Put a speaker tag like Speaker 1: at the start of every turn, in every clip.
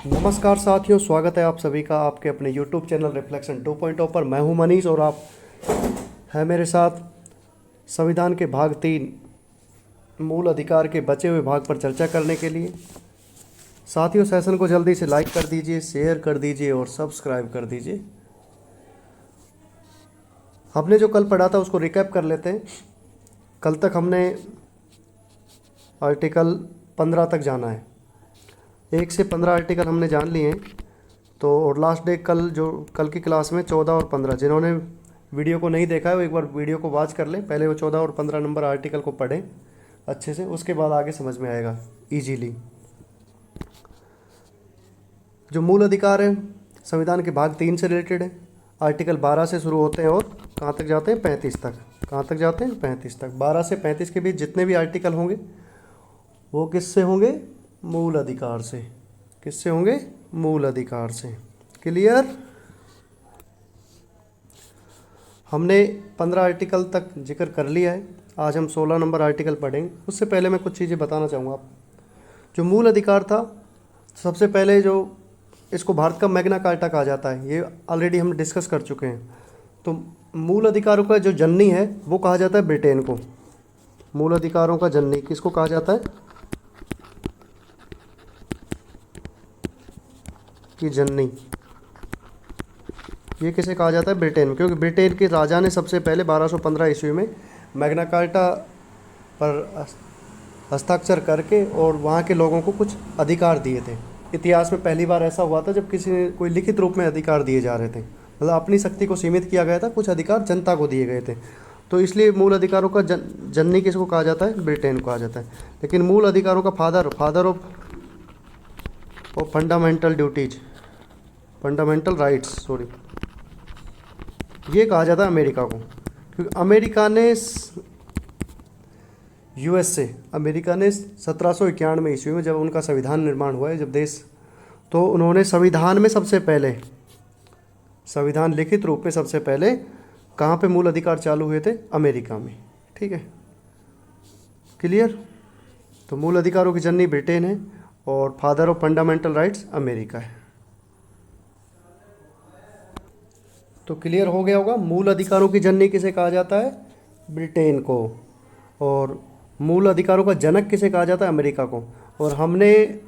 Speaker 1: नमस्कार साथियों, स्वागत है आप सभी का आपके अपने YouTube चैनल रिफ्लेक्शन 2.0 पर। मैं हूं मनीष और आप हैं मेरे साथ संविधान के भाग 3 मूल अधिकार के बचे हुए भाग पर चर्चा करने के लिए। साथियों, सेशन को जल्दी से लाइक कर दीजिए, शेयर कर दीजिए और सब्सक्राइब कर दीजिए। हमने जो कल पढ़ा था उसको रिकैप कर लेते हैं। कल तक हमने आर्टिकल 15 तक जाना है। 1 से 15 आर्टिकल हमने जान लिए हैं। तो और लास्ट डे कल की क्लास में 14 और 15, जिन्होंने वीडियो को नहीं देखा है वो एक बार वीडियो को वॉच कर लें। पहले वो 14 और 15 नंबर आर्टिकल को पढ़ें अच्छे से, उसके बाद आगे समझ में आएगा इजीली। जो मूल अधिकार है संविधान के भाग 3 से रिलेटेड है। आर्टिकल 12 से शुरू होते हैं और कहाँ तक जाते हैं? 35 तक। कहाँ तक जाते हैं? 35 तक। 12 से 35 के बीच जितने भी आर्टिकल होंगे वो किससे होंगे? मूल अधिकार से। किससे होंगे? मूल अधिकार से। क्लियर? हमने 15 आर्टिकल तक जिक्र कर लिया है। आज हम 16 नंबर आर्टिकल पढ़ेंगे। उससे पहले मैं कुछ चीज़ें बताना चाहूँगा। आप जो मूल अधिकार था, सबसे पहले जो इसको भारत का मैग्ना कार्टा कहा जाता है, ये ऑलरेडी हम डिस्कस कर चुके हैं। तो मूल अधिकारों का जो जननी है वो कहा जाता है ब्रिटेन को। मूल अधिकारों का जननी किसको कहा जाता है? की जननी। ये किसे कहा जाता है? ब्रिटेन। क्योंकि ब्रिटेन के राजा ने सबसे पहले 1215 ईस्वी में मैग्ना कार्टा पर हस्ताक्षर करके और वहाँ के लोगों को कुछ अधिकार दिए थे। इतिहास में पहली बार ऐसा हुआ था जब किसी ने कोई लिखित रूप में अधिकार दिए जा रहे थे। मतलब अपनी शक्ति को सीमित किया गया था, कुछ अधिकार जनता को दिए गए थे। तो इसलिए मूल अधिकारों का जननी किसको कहा जाता है? ब्रिटेन को कहा जाता है। लेकिन मूल अधिकारों का father of fundamental duties, fundamental rights, sorry, ये कहा जाता है अमेरिका को। क्योंकि अमेरिका ने 1791 ईस्वी में जब उनका संविधान निर्माण हुआ है, जब देश, तो उन्होंने संविधान में सबसे पहले, संविधान लिखित रूप में सबसे पहले कहाँ पे मूल अधिकार चालू हुए थे? अमेरिका में। ठीक है, क्लियर? तो मूल अधिकारों की जननी ब्रिटेन है और father of fundamental rights America है। तो क्लियर हो गया होगा। मूल अधिकारों की जननी किसे कहा जाता है? ब्रिटेन को। और मूल अधिकारों का जनक किसे कहा जाता है? अमेरिका को। और हमने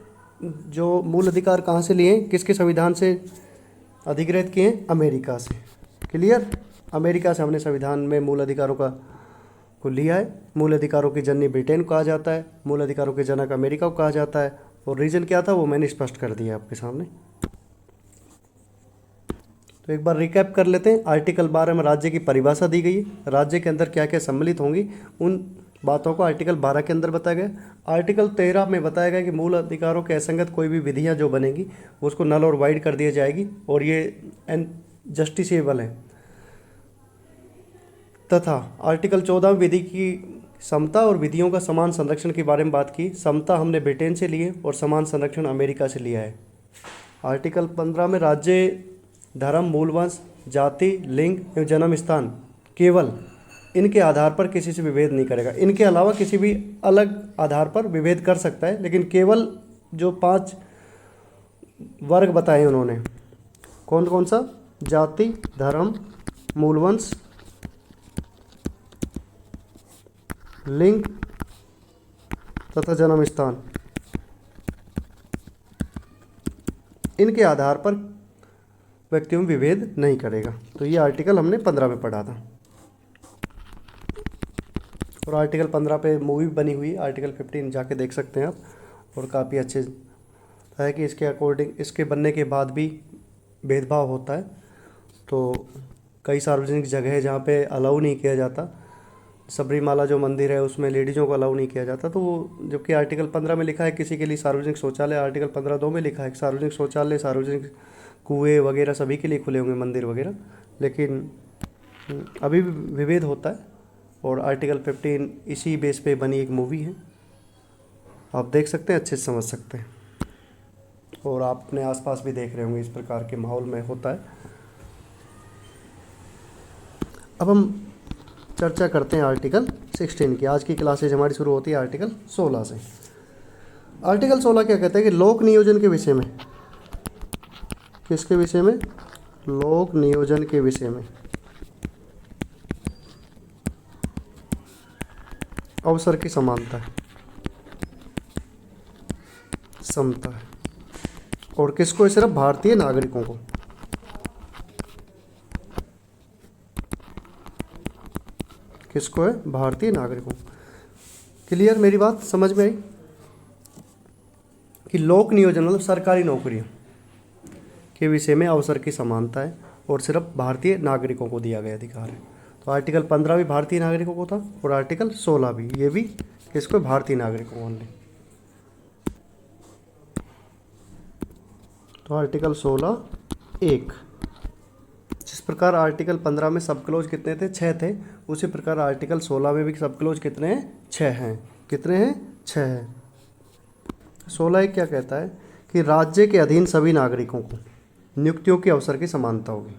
Speaker 1: जो मूल अधिकार कहाँ से लिए? किसके संविधान से अधिग्रहित किए? अमेरिका से। क्लियर? अमेरिका से हमने संविधान में मूल अधिकारों को लिया है। मूल अधिकारों की जननी ब्रिटेन को कहा जाता है, मूल अधिकारों के जनक अमेरिका को कहा जाता है। और रीजन क्या था वो मैंने स्पष्ट कर दिया आपके सामने। तो एक बार रिकैप कर लेते हैं। आर्टिकल 12 में राज्य की परिभाषा दी गई है। राज्य के अंदर क्या क्या सम्मिलित होंगी उन बातों को आर्टिकल 12 के अंदर बताया गया। आर्टिकल 13 में बताया गया कि मूल अधिकारों के असंगत कोई भी विधियां जो बनेगी उसको नल और वाइड कर दिया जाएगी और ये जस्टिसेबल है। तथा आर्टिकल 14 में विधि की समता और विधियों का समान संरक्षण के बारे में बात की। समता हमने ब्रिटेन से लिए और समान संरक्षण अमेरिका से लिया है। आर्टिकल 15 में राज्य, धर्म, मूलवंश, जाति, लिंग एवं जन्म स्थान केवल इनके आधार पर किसी से विभेद नहीं करेगा। इनके अलावा किसी भी अलग आधार पर विभेद कर सकता है, लेकिन केवल जो 5 वर्ग बताए उन्होंने, कौन कौन सा? जाति, धर्म, मूलवंश, लिंग तथा जन्म स्थान, इनके आधार पर व्यक्तियों में विभेद नहीं करेगा। तो ये आर्टिकल हमने 15 में पढ़ा था। और आर्टिकल 15 पे मूवी बनी हुई है, आर्टिकल 15 जाके देख सकते हैं आप। और काफ़ी अच्छे है कि इसके अकॉर्डिंग, इसके बनने के बाद भी भेदभाव होता है। तो कई सार्वजनिक जगह है जहाँ पे अलाउ नहीं किया जाता। सबरीमाला जो मंदिर है उसमें लेडीज़ों को अलाउ नहीं किया जाता। तो वो, जबकि आर्टिकल 15 में लिखा है किसी के लिए सार्वजनिक शौचालय, आर्टिकल 15(2) में लिखा है कि सार्वजनिक शौचालय, सार्वजनिक कुएँ वगैरह सभी के लिए खुले होंगे, मंदिर वगैरह। लेकिन अभी भी विभेद होता है। और आर्टिकल 15 इसी बेस पे बनी एक मूवी है, आप देख सकते हैं, अच्छे से समझ सकते हैं। और आप अपने आसपास भी देख रहे होंगे इस प्रकार के माहौल में होता है। अब हम चर्चा करते हैं आर्टिकल 16 की। आज की क्लासेज हमारी शुरू होती है आर्टिकल 16 से। आर्टिकल 16 क्या कहता है कि लोक नियोजन के विषय में किसके विषय में? लोक नियोजन के विषय में। अवसर की समानता है, समता है। और किसको? सिर्फ भारतीय नागरिकों को। किसको है? भारतीय नागरिकों। क्लियर? मेरी बात समझ में आई कि लोक नियोजन मतलब सरकारी नौकरियों के विषय में अवसर की समानता है और सिर्फ भारतीय नागरिकों को दिया गया अधिकार है। तो आर्टिकल 15 भी भारतीय नागरिकों को था और आर्टिकल 16 भी, ये भी किसको? भारतीय नागरिकों को ओनली। तो आर्टिकल 16 1, जिस प्रकार आर्टिकल 15 में सब क्लोज कितने थे? 6 थे, उसी प्रकार आर्टिकल 16 में भी सब क्लोज कितने हैं? 6 हैं। कितने हैं? 6 हैं। 16 एक क्या कहता है कि राज्य के अधीन सभी नागरिकों को नियुक्तियों के अवसर की समानता होगी।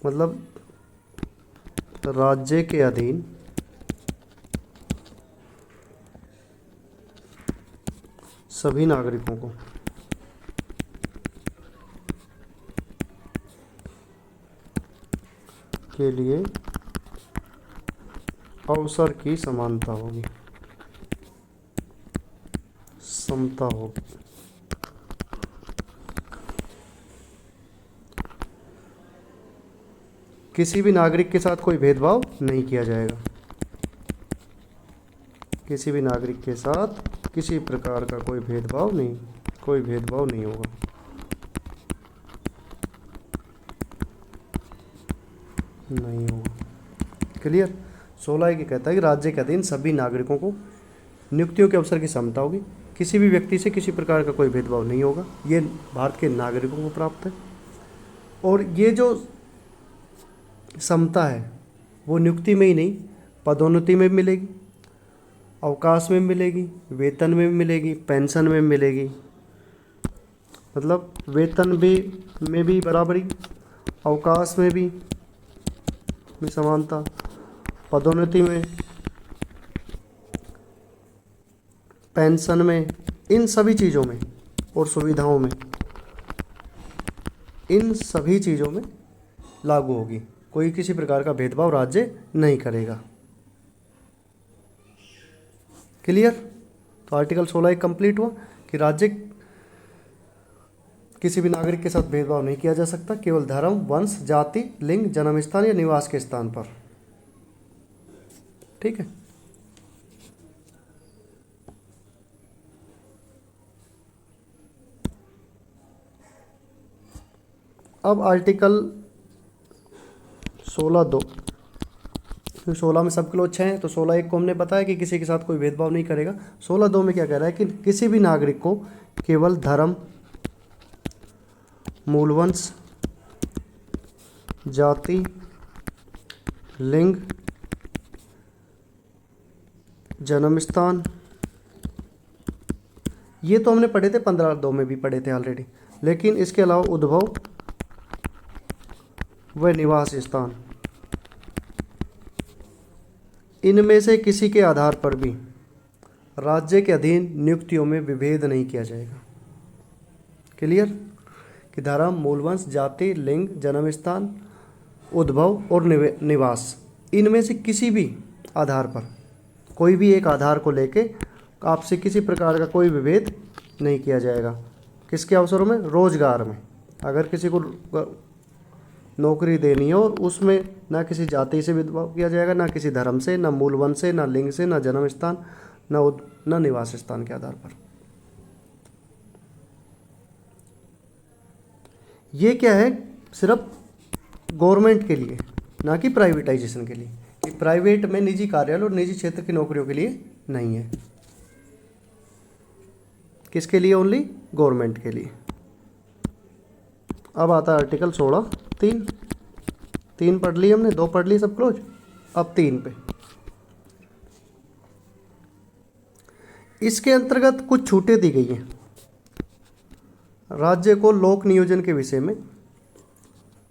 Speaker 1: मतलब राज्य के अधीन सभी नागरिकों को के लिए अवसर की समानता होगी, समता होगी। किसी भी नागरिक के साथ कोई भेदभाव नहीं किया जाएगा। किसी भी नागरिक के साथ किसी प्रकार का कोई भेदभाव नहीं होगा। नहीं होगा। क्लियर? 16 ये कहता है कि राज्य के अधीन सभी नागरिकों को नियुक्तियों के अवसर की समता होगी, किसी भी व्यक्ति से किसी प्रकार का कोई भेदभाव नहीं होगा। ये भारत के नागरिकों को प्राप्त है। और ये जो समता है वो नियुक्ति में ही नहीं, पदोन्नति में भी मिलेगी, अवकाश में मिलेगी, वेतन में भी मिलेगी, पेंशन में मिलेगी। मतलब वेतन भी में भी बराबरी, अवकाश में भी समानता, पदोन्नति में, पेंशन में, इन सभी चीज़ों में और सुविधाओं में, इन सभी चीज़ों में लागू होगी। कोई किसी प्रकार का भेदभाव राज्य नहीं करेगा। क्लियर? तो आर्टिकल 16 एक कंप्लीट हुआ कि राज्य किसी भी नागरिक के साथ भेदभाव नहीं किया जा सकता, केवल धर्म, वंश, जाति, लिंग, जन्म स्थान या निवास के स्थान पर। ठीक है? अब आर्टिकल 16(2), 16 में सब क्लोज 6 हैं, तो 16(1) को हमने बताया कि किसी के साथ कोई भेदभाव नहीं करेगा। 16(2) में क्या कह रहा है कि किसी भी नागरिक को केवल धर्म, मूलवंश, जाति, लिंग, जन्म स्थान, ये तो हमने पढ़े थे 15(2) में भी पढ़े थे ऑलरेडी, लेकिन इसके अलावा उद्भव व निवास स्थान, इनमें से किसी के आधार पर भी राज्य के अधीन नियुक्तियों में विभेद नहीं किया जाएगा। क्लियर? कि धर्म, मूलवंश, जाति, लिंग, जन्म स्थान, उद्भव और निवास, इनमें से किसी भी आधार पर, कोई भी एक आधार को लेके आपसे किसी प्रकार का कोई विभेद नहीं किया जाएगा। किसके अवसरों में? रोजगार में। अगर किसी को नौकरी देनी है और उसमें ना किसी जाति से भेदभाव किया जाएगा, ना किसी धर्म से, ना मूलवंश से, ना लिंग से, ना जन्म स्थान, ना निवास स्थान के आधार पर। ये क्या है? सिर्फ गवर्नमेंट के लिए, ना कि प्राइवेटाइजेशन के लिए। कि प्राइवेट में निजी कार्यालय और निजी क्षेत्र की नौकरियों के लिए नहीं है। किसके लिए? ओनली गवर्नमेंट के लिए। अब आता है आर्टिकल 16(3). 3 पढ़ ली हमने, 2 पढ़ ली सब क्लोज। अब 3 पे, इसके अंतर्गत कुछ छूटें दी गई हैं राज्य को लोक नियोजन के विषय में।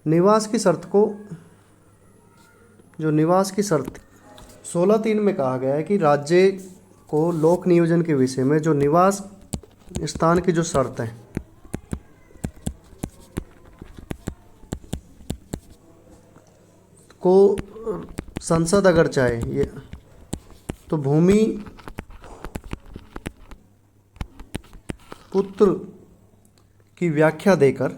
Speaker 1: निवास की शर्त को, जो निवास की शर्त 16(3) में कहा गया है कि राज्य को लोक नियोजन के विषय में जो निवास स्थान की जो शर्त है, को संसद अगर चाहे ये तो भूमि पुत्र की व्याख्या देकर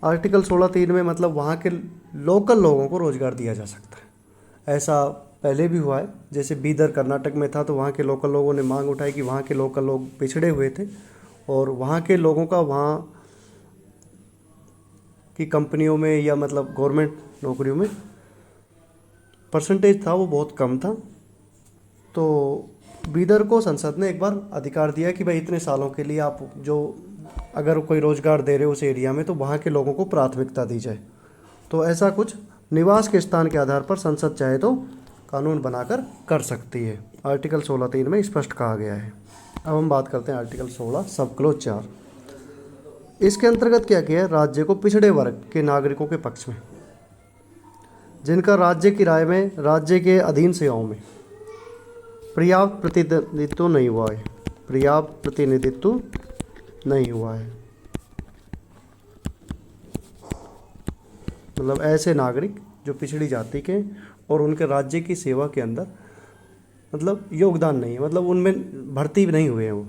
Speaker 1: आर्टिकल 16(3) में मतलब वहाँ के लोकल लोगों को रोज़गार दिया जा सकता है। ऐसा पहले भी हुआ है, जैसे बीदर कर्नाटक में था तो वहाँ के लोकल लोगों ने मांग उठाई कि वहाँ के लोकल लोग पिछड़े हुए थे और वहाँ के लोगों का वहाँ की कंपनियों में या मतलब गवर्नमेंट नौकरियों में परसेंटेज था वो बहुत कम था। तो बीदर को संसद ने एक बार अधिकार दिया कि भाई इतने सालों के लिए आप जो अगर कोई रोज़गार दे रहे हो उस एरिया में तो वहाँ के लोगों को प्राथमिकता दी जाए। तो ऐसा कुछ निवास के स्थान के आधार पर संसद चाहे तो कानून बनाकर कर सकती है। आर्टिकल 16(3) में स्पष्ट कहा गया है। अब हम बात करते हैं आर्टिकल 16 सब क्लोज 4। इसके अंतर्गत क्या किया है? राज्य को पिछड़े वर्ग के नागरिकों के पक्ष में जिनका राज्य की राय में राज्य के अधीन सेवाओं में पर्याप्त प्रतिनिधित्व नहीं हुआ है, पर्याप्त प्रतिनिधित्व नहीं हुआ है, मतलब ऐसे नागरिक जो पिछड़ी जाति के और उनके राज्य की सेवा के अंदर मतलब योगदान नहीं है, मतलब उनमें भर्ती नहीं हुए हैं वो,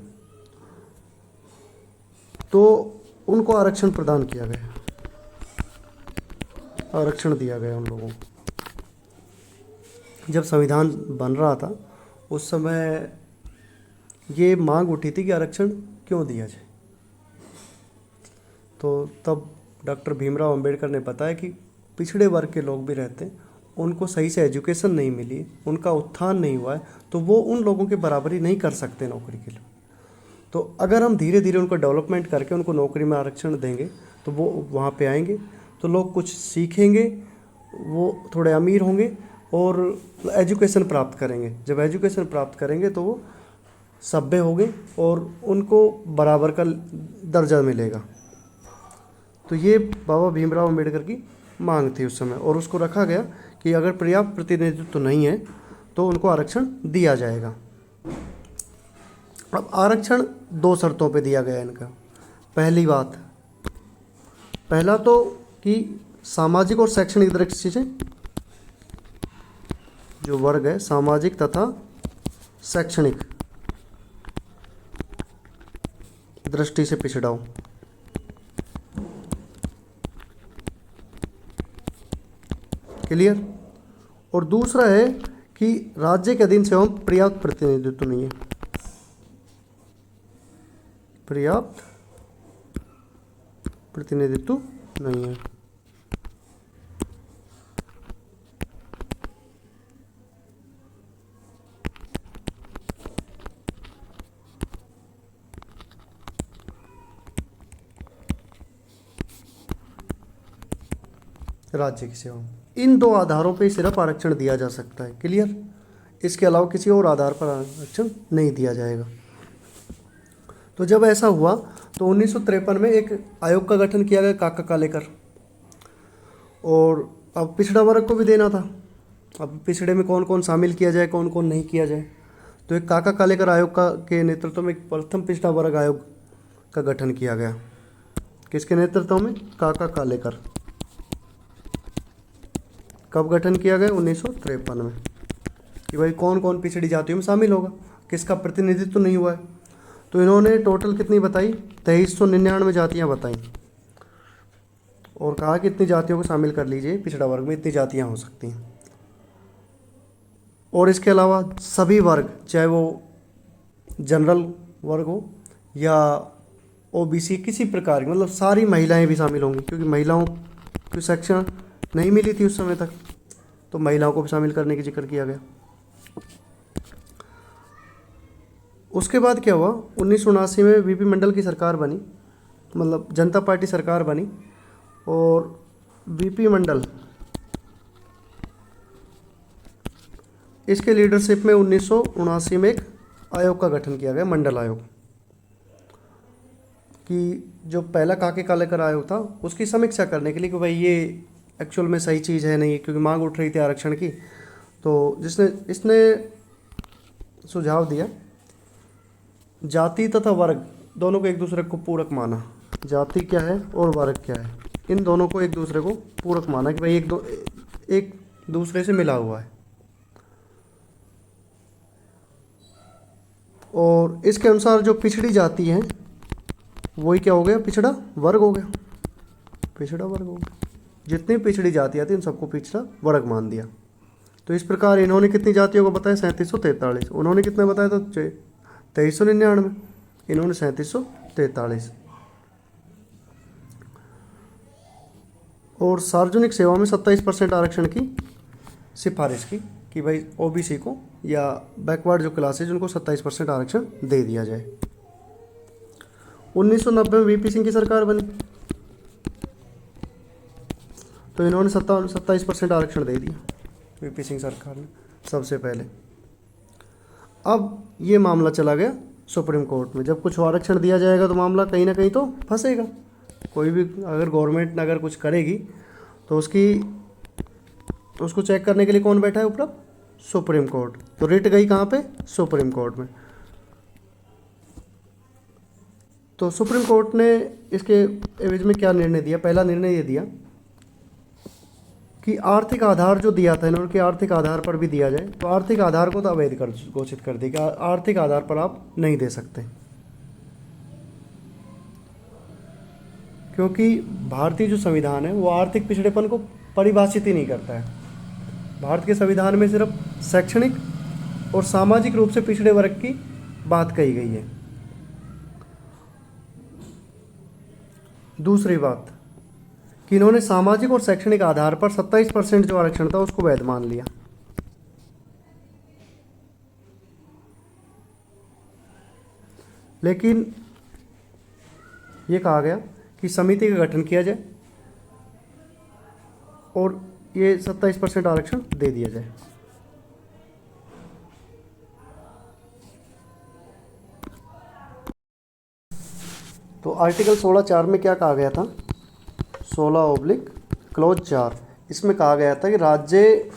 Speaker 1: तो उनको आरक्षण प्रदान किया गया, आरक्षण दिया गया उन लोगों को। जब संविधान बन रहा था उस समय ये मांग उठी थी कि आरक्षण क्यों दिया जाए, तो तब डॉक्टर भीमराव अंबेडकर ने बताया कि पिछड़े वर्ग के लोग भी रहते हैं, उनको सही से एजुकेशन नहीं मिली, उनका उत्थान नहीं हुआ है, तो वो उन लोगों के बराबरी नहीं कर सकते नौकरी के लिए। तो अगर हम धीरे धीरे उनको डेवलपमेंट करके उनको नौकरी में आरक्षण देंगे तो वो वहाँ पे आएंगे, तो लोग कुछ सीखेंगे, वो थोड़े अमीर होंगे और एजुकेशन प्राप्त करेंगे। जब एजुकेशन प्राप्त करेंगे तो वो सभ्य होंगे और उनको बराबर का दर्जा मिलेगा। तो ये बाबा भीमराव अंबेडकर की मांग थी उस समय और उसको रखा गया कि अगर पर्याप्त प्रतिनिधित्व नहीं है तो उनको आरक्षण दिया जाएगा। अब आरक्षण 2 शर्तों पे दिया गया इनका। पहली बात, पहला तो कि सामाजिक और शैक्षणिक दृष्टि से जो वर्ग है सामाजिक तथा शैक्षणिक दृष्टि से पिछड़ा हो। क्लियर। और दूसरा है कि राज्य के अधीन सेवाओं में पर्याप्त प्रतिनिधित्व नहीं है, पर्याप्त प्रतिनिधित्व नहीं है। राज्य की सेवा इन 2 आधारों पे सिर्फ आरक्षण दिया जा सकता है। क्लियर। इसके अलावा किसी और आधार पर आरक्षण नहीं दिया जाएगा। तो जब ऐसा हुआ तो 1953 में एक आयोग का गठन किया गया, काका कालेकर, और अब पिछड़ा वर्ग को भी देना था। अब पिछड़े में कौन कौन शामिल किया जाए, कौन कौन नहीं किया जाए, तो एक काका कालेकर आयोग का के नेतृत्व में एक प्रथम पिछड़ा वर्ग आयोग का गठन किया गया। किसके नेतृत्व में? काका कालेकर। कब गठन किया गया? 1953 में, कि भाई कौन कौन पिछड़ी जातियों में शामिल होगा, किसका प्रतिनिधित्व नहीं हुआ है। तो इन्होंने टोटल कितनी बताई? 2399 जातियाँ बताई और कहा कि इतनी जातियों को शामिल कर लीजिए, पिछड़ा वर्ग में इतनी जातियाँ हो सकती हैं। और इसके अलावा सभी वर्ग, चाहे वो जनरल वर्ग हो या ओबीसी, किसी प्रकार की, मतलब सारी महिलाएं भी शामिल होंगी, क्योंकि महिलाओं की सेक्शन नहीं मिली थी उस समय तक, तो महिलाओं को भी शामिल करने की जिक्र किया गया। उसके बाद क्या हुआ? 1979 में वीपी मंडल की सरकार बनी, मतलब जनता पार्टी सरकार बनी, और वीपी मंडल इसके लीडरशिप में 1979 में एक आयोग का गठन किया गया, मंडल आयोग, कि जो पहला काके कालेकर आयोग था उसकी समीक्षा करने के लिए कि भाई ये एक्चुअल में सही चीज़ है नहीं, क्योंकि मांग उठ रही थी आरक्षण की। तो इसने सुझाव दिया, जाति तथा वर्ग दोनों को एक दूसरे को पूरक माना। जाति क्या है और वर्ग क्या है, इन दोनों को एक दूसरे को पूरक माना कि भाई एक दूसरे से मिला हुआ है। और इसके अनुसार जो पिछड़ी जाति है वही क्या हो गया, पिछड़ा वर्ग हो गया, पिछड़ा वर्ग हो गया। जितनी पिछड़ी जातियाँ थी उन सबको पिछड़ा वर्ग मान दिया। तो इस प्रकार इन्होंने कितनी जातियों को बताया, 3743। उन्होंने कितना बताया था, 2399। इन्होंने 3743। और सार्वजनिक सेवा में 27% आरक्षण की सिफारिश की कि भाई ओबीसी को या बैकवर्ड जो क्लासेज उनको 27% आरक्षण दे दिया जाए। 1990 में वीपी सिंह की सरकार बनी तो इन्होंने 27% आरक्षण दे दिया, वीपी सिंह सरकार ने सबसे पहले। अब ये मामला चला गया सुप्रीम कोर्ट में। जब कुछ आरक्षण दिया जाएगा तो मामला कहीं ना कहीं तो फंसेगा। कोई भी अगर गवर्नमेंट अगर कुछ करेगी तो उसको चेक करने के लिए कौन बैठा है ऊपर, सुप्रीम कोर्ट। तो रिट गई कहाँ पे, सुप्रीम कोर्ट में। तो सुप्रीम कोर्ट ने इसके एवज में क्या निर्णय दिया, पहला निर्णय ये दिया कि आर्थिक आधार जो दिया था इन्होंने कि आर्थिक आधार पर भी दिया जाए, तो आर्थिक आधार को तो अवैध घोषित कर दिया कि आर्थिक आधार पर आप नहीं दे सकते, क्योंकि भारतीय जो संविधान है वो आर्थिक पिछड़ेपन को परिभाषित ही नहीं करता है। भारत के संविधान में सिर्फ शैक्षणिक और सामाजिक रूप से पिछड़े वर्ग की बात कही गई है। दूसरी बात कि इन्होंने सामाजिक और शैक्षणिक आधार पर 27% जो आरक्षण था उसको वैध मान लिया। लेकिन ये कहा गया कि समिति का गठन किया जाए और ये 27% आरक्षण दे दिया जाए। तो आर्टिकल 16(4) में क्या कहा गया था, 16/4, इसमें कहा गया था कि राज्य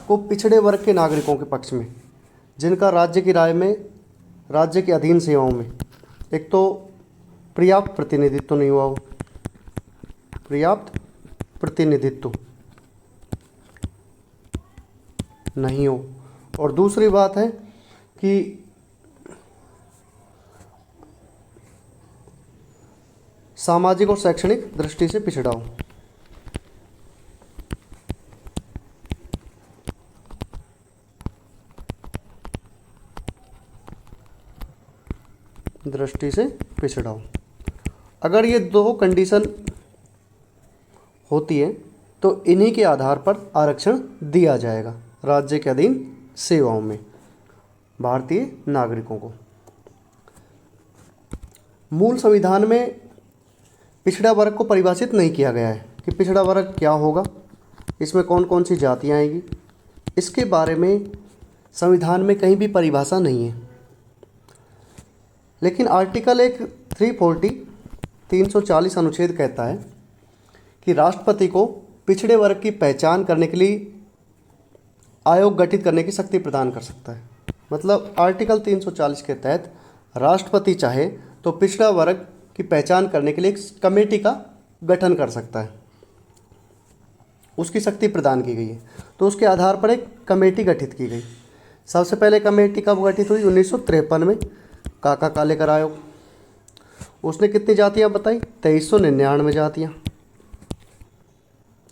Speaker 1: को पिछड़े वर्ग के नागरिकों के पक्ष में जिनका राज्य की राय में राज्य के अधीन सेवाओं में एक तो पर्याप्त प्रतिनिधित्व नहीं हुआ हो, पर्याप्त प्रतिनिधित्व नहीं हो, और दूसरी बात है कि सामाजिक और शैक्षणिक दृष्टि से पिछड़ा हो। दृष्टि से पिछड़ा हो। अगर ये दो कंडीशन होती है तो इन्हीं के आधार पर आरक्षण दिया जाएगा राज्य के अधीन सेवाओं में भारतीय नागरिकों को। मूल संविधान में पिछड़ा वर्ग को परिभाषित नहीं किया गया है कि पिछड़ा वर्ग क्या होगा, इसमें कौन कौन सी जातियाँ आएंगी, इसके बारे में संविधान में कहीं भी परिभाषा नहीं है। लेकिन आर्टिकल 340 अनुच्छेद कहता है कि राष्ट्रपति को पिछड़े वर्ग की पहचान करने के लिए आयोग गठित करने की शक्ति प्रदान कर सकता है। मतलब आर्टिकल 340 के तहत राष्ट्रपति चाहे तो पिछड़ा वर्ग की पहचान करने के लिए एक कमेटी का गठन कर सकता है, उसकी शक्ति प्रदान की गई है। तो उसके आधार पर एक कमेटी गठित की गई। सबसे पहले कमेटी कब गठित हुई, 1953 में, काका कालेकर आयोग। उसने कितनी जातियां बताई, 2399 जातियां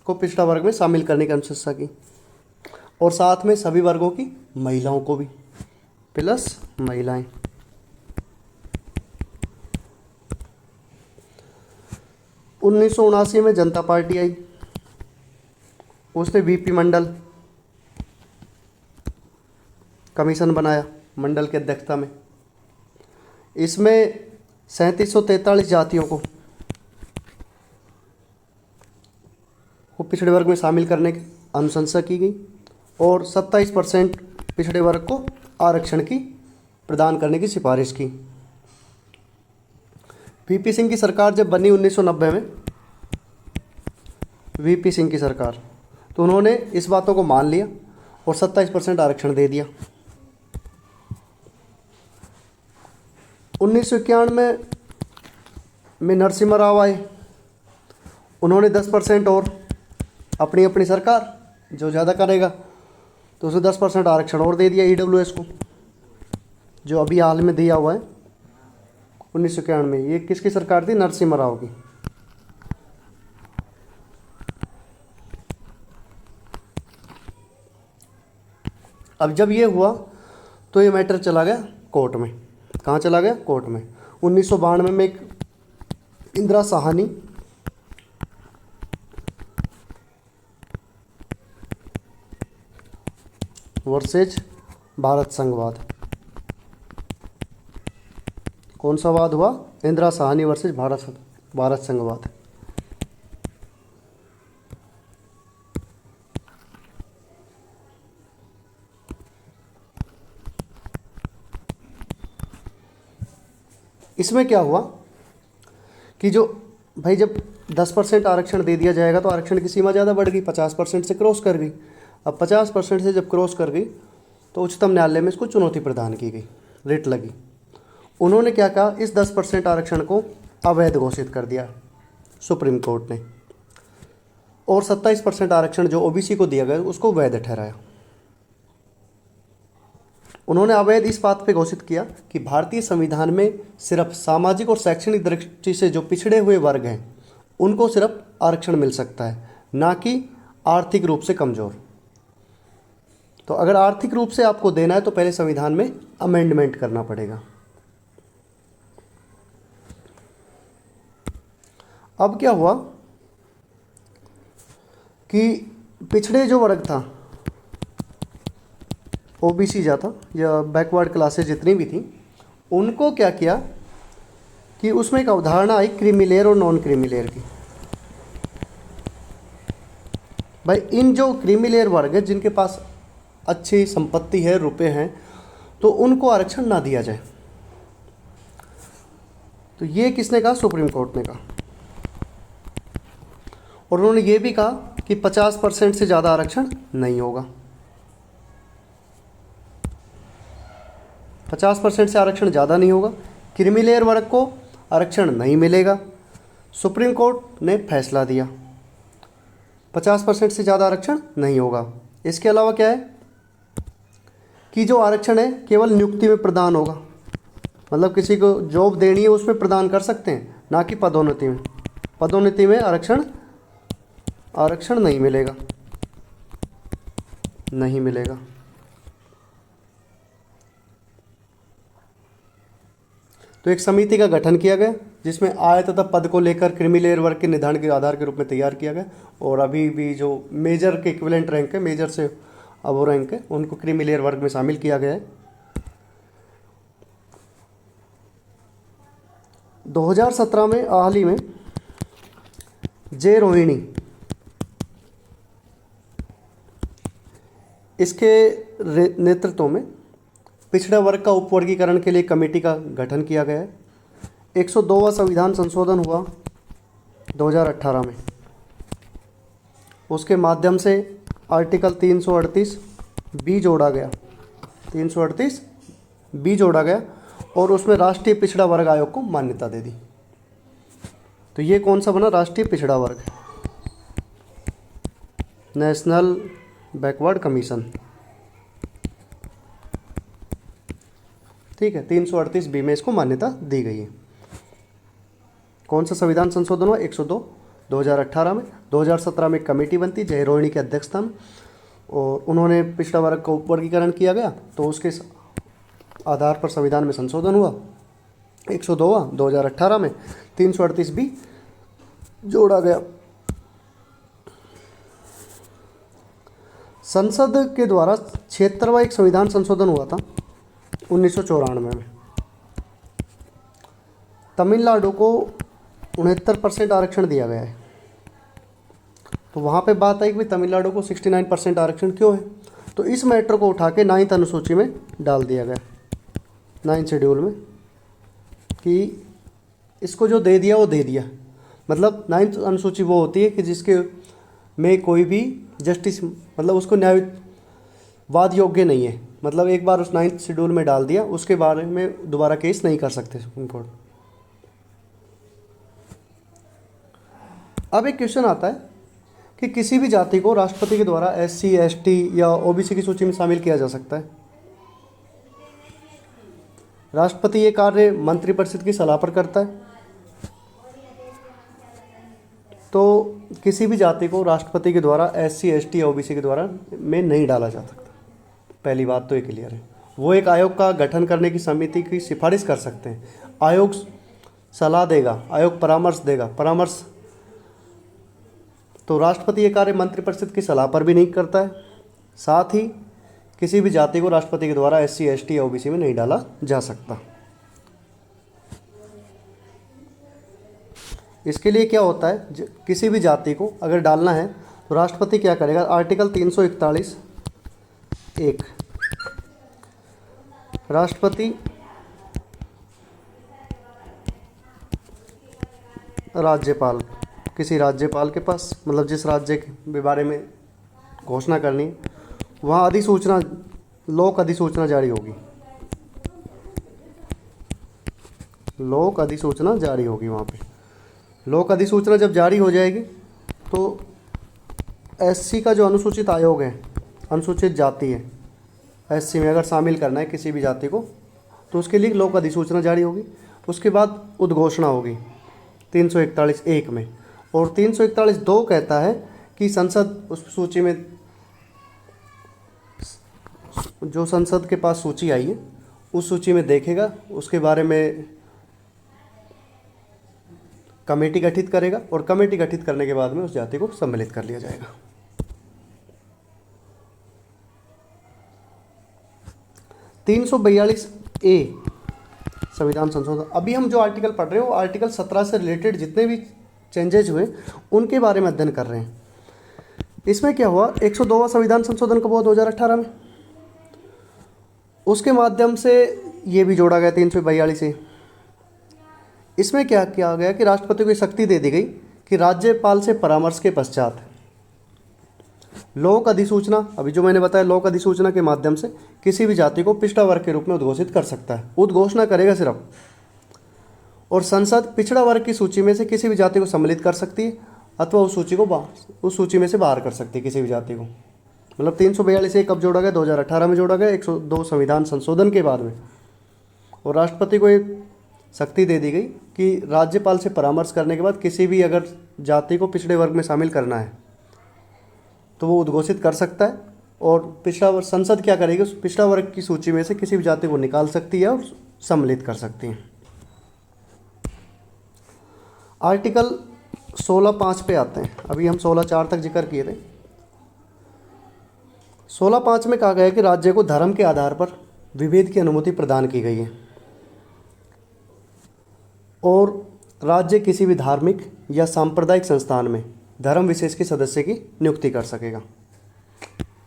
Speaker 1: को पिछड़ा वर्ग में शामिल करने की अनुशंसा की, और साथ में सभी वर्गों की महिलाओं को भी, प्लस महिलाएं। 1979 में जनता पार्टी आई, उसने वीपी मंडल कमीशन बनाया मंडल की अध्यक्षता में। इसमें 3743 जातियों को पिछड़े वर्ग में शामिल करने की अनुशंसा की गई और 27% पिछड़े वर्ग को आरक्षण की प्रदान करने की सिफारिश की। वीपी सिंह की सरकार जब बनी 1990 में, वीपी सिंह की सरकार, तो उन्होंने इस बातों को मान लिया और 27% आरक्षण दे दिया। 1991 में नरसिम्हा राव आए, उन्होंने 10% और अपनी अपनी सरकार जो ज़्यादा करेगा तो उसे 10% आरक्षण और दे दिया ईडब्ल्यूएस को, जो अभी हाल में दिया हुआ है 1991 में। ये किसकी सरकार थी? नरसिम्हा राव की। अब जब ये हुआ तो ये मैटर चला गया कोर्ट में। कहाँ चला गया? कोर्ट में। 1992 में एक इंदिरा साहनी वर्सेज भारत संघवाद। कौन सा वाद हुआ? इंदिरा साहनी वर्सेज भारत संघवाद। इसमें क्या हुआ कि जो भाई जब 10% आरक्षण दे दिया जाएगा तो आरक्षण की सीमा ज़्यादा बढ़ गई, 50% से क्रॉस कर गई। अब 50% से जब क्रॉस कर गई तो उच्चतम न्यायालय में इसको चुनौती प्रदान की गई, रिट लगी। उन्होंने क्या कहा? इस 10% आरक्षण को अवैध घोषित कर दिया सुप्रीम कोर्ट ने, और 27% आरक्षण जो ओबीसी को दिया गया उसको वैध ठहराया। उन्होंने अवैध इस बात पे घोषित किया कि भारतीय संविधान में सिर्फ सामाजिक और शैक्षणिक दृष्टि से जो पिछड़े हुए वर्ग हैं उनको सिर्फ आरक्षण मिल सकता है, ना कि आर्थिक रूप से कमज़ोर। तो अगर आर्थिक रूप से आपको देना है तो पहले संविधान में अमेंडमेंट करना पड़ेगा। अब क्या हुआ कि पिछड़े जो वर्ग था, ओबीसी जाता या बैकवर्ड क्लासेस जितनी भी थी, उनको क्या किया कि उसमें एक अवधारणा आई क्रीमी लेयर और नॉन क्रीमी लेयर की। भाई इन जो क्रीमी लेयर वर्ग है जिनके पास अच्छी संपत्ति है, रुपए हैं, तो उनको आरक्षण ना दिया जाए। तो ये किसने कहा? सुप्रीम कोर्ट ने कहा। और उन्होंने ये भी कहा कि 50% से ज़्यादा आरक्षण नहीं होगा। 50% से आरक्षण ज़्यादा नहीं होगा, क्रीमी लेयर वर्ग को आरक्षण नहीं मिलेगा। सुप्रीम कोर्ट ने फैसला दिया 50% से ज़्यादा आरक्षण नहीं होगा। इसके अलावा क्या है कि जो आरक्षण है केवल नियुक्ति में प्रदान होगा, मतलब किसी को जॉब देनी है उसमें प्रदान कर सकते हैं, ना कि पदोन्नति में। पदोन्नति में आरक्षण नहीं मिलेगा, नहीं मिलेगा। तो एक समिति का गठन किया गया जिसमें आय तथा पद को लेकर क्रीमी लेयर वर्ग के निर्धारण के आधार के रूप में तैयार किया गया। और अभी भी जो मेजर के इक्विवेलेंट रैंक है, मेजर से अबव रैंक है, उनको क्रीमी लेयर वर्ग में शामिल किया गया है। 2017 में हाल ही में जे रोहिणी इसके नेतृत्व में पिछड़ा वर्ग का उपवर्गीकरण के लिए कमेटी का गठन किया गया है। 102वां संविधान संशोधन हुआ 2018 में। उसके माध्यम से आर्टिकल 338 बी जोड़ा गया, 338 बी जोड़ा गया और उसमें राष्ट्रीय पिछड़ा वर्ग आयोग को मान्यता दे दी। तो ये कौन सा बना? राष्ट्रीय पिछड़ा वर्ग, नेशनल बैकवर्ड कमीशन। ठीक है, 338 बी में इसको मान्यता दी गई है। कौन सा संविधान संशोधन हुआ? 102 2018 में। 2017 में कमेटी बनती जय रोहिणी की अध्यक्षता में, और उन्होंने पिछड़ा वर्ग का उपवर्गीकरण किया गया, तो उसके आधार पर संविधान में संशोधन हुआ। 102 2018 में 338 बी जोड़ा गया। संसद के द्वारा 76वां एक संविधान संशोधन हुआ था 1994 में। तमिलनाडु को 69% आरक्षण दिया गया है। तो वहाँ पे बात आई कि तमिलनाडु को 69% आरक्षण क्यों है? तो इस मैटर को उठा के 9th अनुसूची में डाल दिया गया, 9th शेड्यूल में, कि इसको जो दे दिया वो दे दिया। मतलब 9th अनुसूची वो होती है कि जिसके में कोई भी जस्टिस, मतलब उसको न्यायवाद योग्य नहीं है, मतलब एक बार उस 9th शेड्यूल में डाल दिया, उसके बारे में दोबारा केस नहीं कर सकते सुप्रीम कोर्ट। अब एक क्वेश्चन आता है कि किसी भी जाति को राष्ट्रपति के द्वारा SC ST या OBC की सूची में शामिल किया जा सकता है। राष्ट्रपति ये कार्य मंत्रिपरिषद की सलाह पर करता है। तो किसी भी जाति को राष्ट्रपति के द्वारा SC ST या OBC के द्वारा में नहीं डाला जा सकता। पहली बात तो ये क्लियर है। वो एक आयोग का गठन करने की समिति की सिफारिश कर सकते हैं। आयोग सलाह देगा, आयोग परामर्श देगा। परामर्श तो राष्ट्रपति ये कार्य मंत्रिपरिषद की सलाह पर भी नहीं करता है। साथ ही किसी भी जाति को राष्ट्रपति के द्वारा SC ST या OBC में नहीं डाला जा सकता। इसके लिए क्या होता है, किसी भी जाति को अगर डालना है तो राष्ट्रपति क्या करेगा, आर्टिकल 341 1 राष्ट्रपति राज्यपाल, किसी राज्यपाल के पास, मतलब जिस राज्य के बारे में घोषणा करनी है, वहाँ अधिसूचना, लोक अधिसूचना जारी होगी। लोक अधिसूचना जारी होगी। वहाँ पे लोक अधिसूचना जब जारी हो जाएगी तो SC का जो अनुसूचित आयोग है, अनुसूचित जाति है, SC में अगर शामिल करना है किसी भी जाति को, तो उसके लिए लोक अधिसूचना जारी होगी। उसके बाद उद्घोषणा होगी 341 1 में। और 341 2 कहता है कि संसद उस सूची में, जो संसद के पास सूची आई है उस सूची में देखेगा, उसके बारे में कमेटी गठित करेगा और कमेटी गठित करने के बाद में उस जाति को सम्मिलित कर लिया जाएगा। 342 A संविधान संशोधन। अभी हम जो आर्टिकल पढ़ रहे हैं वो आर्टिकल 17 से रिलेटेड जितने भी चेंजेज हुए उनके बारे में अध्ययन कर रहे हैं। इसमें क्या हुआ, 102वां संविधान संशोधन कब हुआ, 2018 में। उसके माध्यम से ये भी जोड़ा गया 342 से। इसमें क्या किया गया कि राष्ट्रपति को शक्ति दे दी गई कि राज्यपाल से परामर्श के पश्चात लोक अधिसूचना, अभी जो मैंने बताया, लोक अधिसूचना के माध्यम से किसी भी जाति को पिछड़ा वर्ग के रूप में उद्घोषित कर सकता है। उद्घोषणा करेगा सिर्फ। और संसद पिछड़ा वर्ग की सूची में से किसी भी जाति को सम्मिलित कर सकती है अथवा उस सूची में से बाहर कर सकती है किसी भी जाति को। मतलब 342 से कब जोड़ा गया, 2018 में जोड़ा गया, 102 संविधान संशोधन के बाद में। और राष्ट्रपति को एक शक्ति दे दी गई कि राज्यपाल से परामर्श करने के बाद किसी भी अगर जाति को पिछड़े वर्ग में शामिल करना है तो वो उद्घोषित कर सकता है। और पिछड़ा वर्ग, संसद क्या करेगी, उस पिछड़ा वर्ग की सूची में से किसी भी जाति को निकाल सकती है और सम्मिलित कर सकती है। आर्टिकल 16(5) पे आते हैं। अभी हम 16(4) तक जिक्र किए थे। 16(5) में कहा गया है कि राज्य को धर्म के आधार पर विभेद की अनुमति प्रदान की गई है और राज्य किसी भी धार्मिक या सांप्रदायिक संस्थान में धर्म विशेष के सदस्य की नियुक्ति कर सकेगा।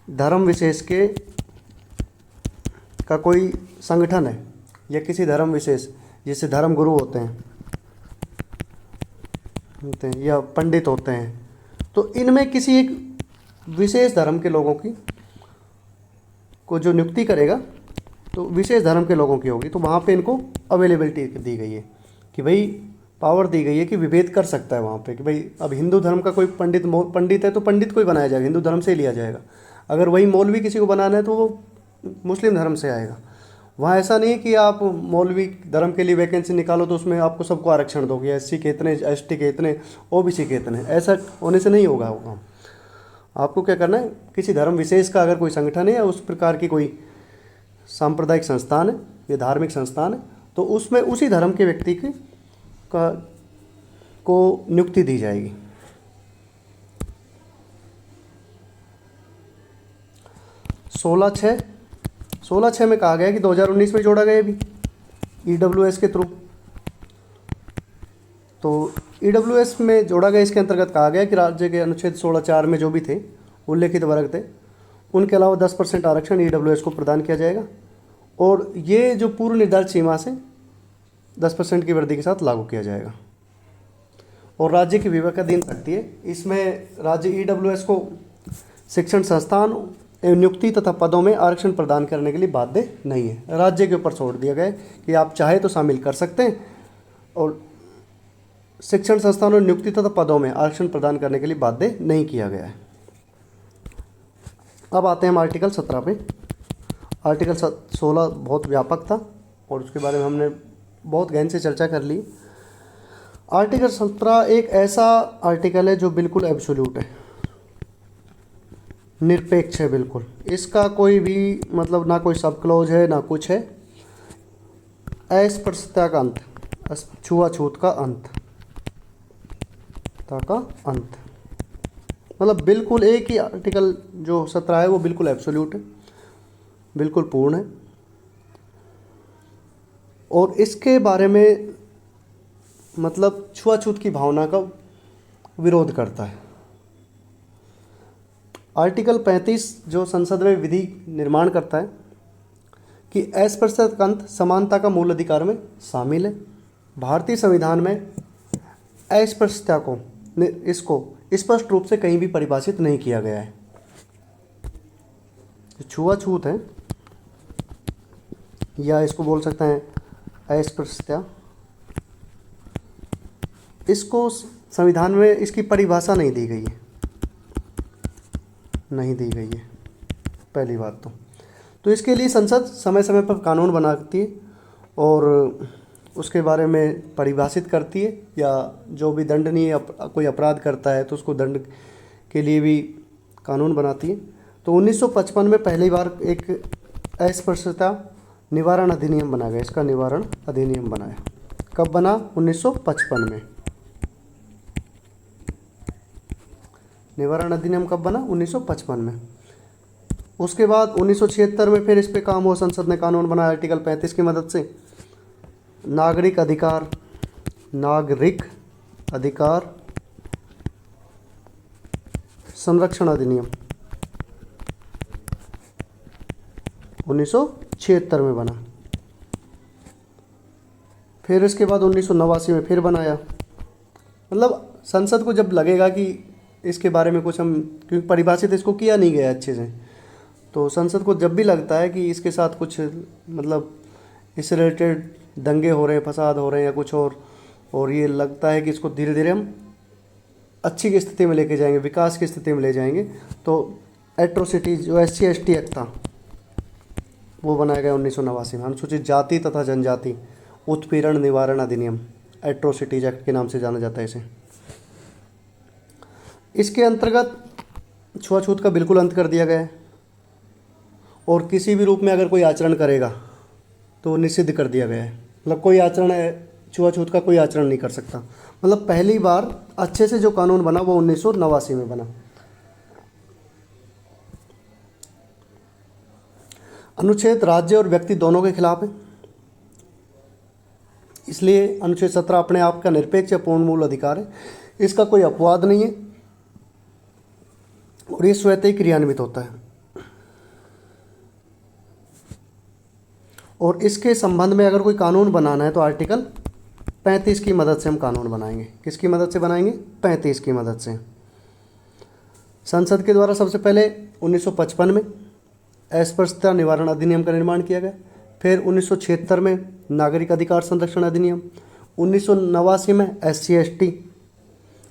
Speaker 1: धर्म विशेष के का कोई संगठन है या किसी धर्म विशेष, जैसे धर्म गुरु होते हैं या पंडित होते हैं, तो इनमें किसी एक विशेष धर्म के लोगों की को जो नियुक्ति करेगा तो विशेष धर्म के लोगों की होगी। तो वहाँ पे इनको अवेलेबिलिटी दी गई है कि भाई पावर दी गई है कि विभेद कर सकता है वहाँ पे, कि भाई अब हिंदू धर्म का कोई पंडित है तो पंडित को ही बनाया जाएगा, हिंदू धर्म से ही लिया जाएगा। अगर वही मौलवी किसी को बनाना है तो वो मुस्लिम धर्म से आएगा। वहाँ ऐसा नहीं है कि आप मौलवी धर्म के लिए वैकेंसी निकालो तो उसमें आपको सबको आरक्षण दोगे, SC के इतने, ST के इतने, OBC के इतने। ऐसा होने से नहीं होगा वो काम। आपको क्या करना है, किसी धर्म विशेष का अगर कोई संगठन है या उस प्रकार की कोई सांप्रदायिक संस्थान है या धार्मिक संस्थान है तो उसमें उसी धर्म के व्यक्ति की को नियुक्ति दी जाएगी। 16(6) में कहा गया कि 2019 में जोड़ा गया भी EWS के थ्रू। तो EWS में जोड़ा गया, इसके अंतर्गत कहा गया कि राज्य के अनुच्छेद 16(4) में जो भी थे उल्लेखित वर्ग थे उनके अलावा 10% आरक्षण EWS को प्रदान किया जाएगा और ये जो पूर्व निर्धारित सीमा से 10% की वृद्धि के साथ लागू किया जाएगा। और राज्य की विवेकाधीन शक्ति है। इसमें राज्य EWS को शिक्षण संस्थान एवं नियुक्ति तथा पदों में आरक्षण प्रदान करने के लिए बाध्य नहीं है। राज्य के ऊपर छोड़ दिया गया है कि आप चाहे तो शामिल कर सकते हैं और शिक्षण संस्थानों में नियुक्ति तथा पदों में आरक्षण प्रदान करने के लिए बाध्य नहीं किया गया है। अब आते हैं हम आर्टिकल 17 पे। आर्टिकल 16 बहुत व्यापक था और उसके बारे में हमने बहुत गहन से चर्चा कर ली। आर्टिकल 17 एक ऐसा आर्टिकल है जो बिल्कुल एब्सोल्यूट है, निरपेक्ष है बिल्कुल। इसका कोई भी मतलब ना कोई सब क्लॉज है ना कुछ है। अस्पृश्यता का अंत, छुआछूत का अंत, अंत, मतलब बिल्कुल एक ही आर्टिकल जो 17 है वो बिल्कुल एब्सोल्यूट है, बिल्कुल पूर्ण है और इसके बारे में मतलब छुआछूत की भावना का विरोध करता है। आर्टिकल 35 जो संसद में विधि निर्माण करता है कि अस्पृश्यता का अंत समानता का मूल अधिकार में शामिल है। भारतीय संविधान में अस्पृश्यता को इसको स्पष्ट रूप से कहीं भी परिभाषित नहीं किया गया है। छुआछूत है या इसको बोल सकते हैं अस्पृश्यता, इसको संविधान में इसकी परिभाषा नहीं दी गई है, नहीं दी गई है पहली बात तो इसके लिए संसद समय समय पर कानून बनाती है और उसके बारे में परिभाषित करती है, या जो भी दंडनीय कोई अपराध करता है तो उसको दंड के लिए भी कानून बनाती है। तो 1955 में पहली बार एक अस्पृश्यता निवारण अधिनियम बना गया। इसका निवारण अधिनियम बनाया, कब बना? 1955 में। निवारण अधिनियम कब बना? 1955 में। उसके बाद 1976 में फिर इस पे काम हुआ, संसद ने कानून बनाया आर्टिकल 35 की मदद से। नागरिक अधिकार संरक्षण अधिनियम 1976 में बना। फिर इसके बाद 1989 में फिर बनाया। मतलब संसद को जब लगेगा कि इसके बारे में कुछ हम, क्योंकि परिभाषित इसको किया नहीं गया अच्छे से, तो संसद को जब भी लगता है कि इसके साथ कुछ मतलब इससे रिलेटेड दंगे हो रहे हैं, फसाद हो रहे हैं या कुछ और ये लगता है कि इसको धीरे धीरे हम अच्छी की स्थिति में लेके जाएंगे, विकास की स्थिति में ले जाएंगे, तो एट्रोसिटीज जो SC/ST एक्ट था वो बनाया गया 1989 में। अनुसूचित जाति तथा जनजाति उत्पीड़न निवारण अधिनियम, एट्रोसिटीज एक्ट के नाम से जाना जाता है इसे। इसके अंतर्गत छुआछूत का बिल्कुल अंत कर दिया गया है और किसी भी रूप में अगर कोई आचरण करेगा तो निषिद्ध कर दिया गया है। मतलब कोई आचरण है, छुआछूत का कोई आचरण नहीं कर सकता। मतलब पहली बार अच्छे से जो कानून बना वो 1989 में बना। अनुच्छेद राज्य और व्यक्ति दोनों के खिलाफ है, इसलिए अनुच्छेद 17 अपने आप का निरपेक्ष या पूर्ण मूल अधिकार है, इसका कोई अपवाद नहीं है और ये स्वतः ही क्रियान्वित होता है। और इसके संबंध में अगर कोई कानून बनाना है तो आर्टिकल 35 की मदद से हम कानून बनाएंगे। किसकी मदद से बनाएंगे? 35 की मदद से। संसद के द्वारा सबसे पहले 1955 में अस्पृश्यता निवारण अधिनियम का निर्माण किया गया। फिर 1976 में नागरिक अधिकार संरक्षण अधिनियम, 1989 में SC/ST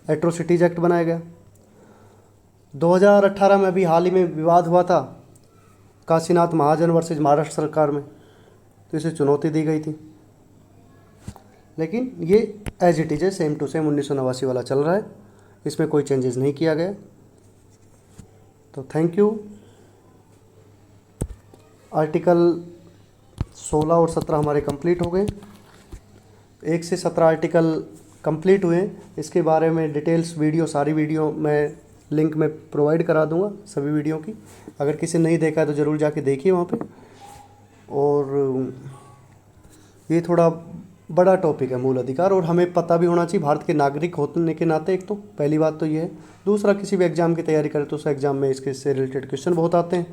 Speaker 1: एट्रोसिटीज एक्ट बनाया गया। 2018 में अभी हाल ही में विवाद हुआ था काशीनाथ महाजन वर्सेज महाराष्ट्र सरकार में, तो इसे चुनौती दी गई थी, लेकिन ये एज इट इज है, सेम टू सेम 1989 वाला चल रहा है, इसमें कोई चेंजेस नहीं किया गया। तो थैंक यू। आर्टिकल 16 और 17 हमारे कंप्लीट हो गए। 1 से 17 आर्टिकल कंप्लीट हुए। इसके बारे में डिटेल्स वीडियो, सारी वीडियो मैं लिंक में प्रोवाइड करा दूंगा सभी वीडियो की। अगर किसी ने नहीं देखा है तो ज़रूर जाके देखिए वहाँ पे। और ये थोड़ा बड़ा टॉपिक है मूल अधिकार, और हमें पता भी होना चाहिए भारत के नागरिक होने के नाते। एक तो पहली बात तो ये है। दूसरा, किसी भी एग्ज़ाम की तैयारी करें तो उस एग्ज़ाम में इसके से रिलेटेड क्वेश्चन बहुत आते हैं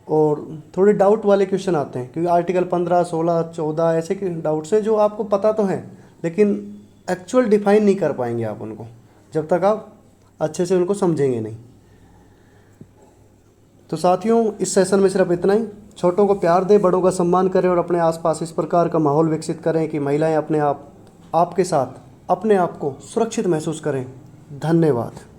Speaker 1: और थोड़े डाउट वाले क्वेश्चन आते हैं, क्योंकि आर्टिकल 15, 16, 14 ऐसे के डाउट्स हैं जो आपको पता तो हैं लेकिन एक्चुअल डिफाइन नहीं कर पाएंगे आप उनको जब तक आप अच्छे से उनको समझेंगे नहीं। तो साथियों, इस सेशन में सिर्फ इतना ही। छोटों को प्यार दें, बड़ों का सम्मान करें और अपने आसपास इस प्रकार का माहौल विकसित करें कि महिलाएं अपने आप आपके साथ अपने आप को सुरक्षित महसूस करें। धन्यवाद।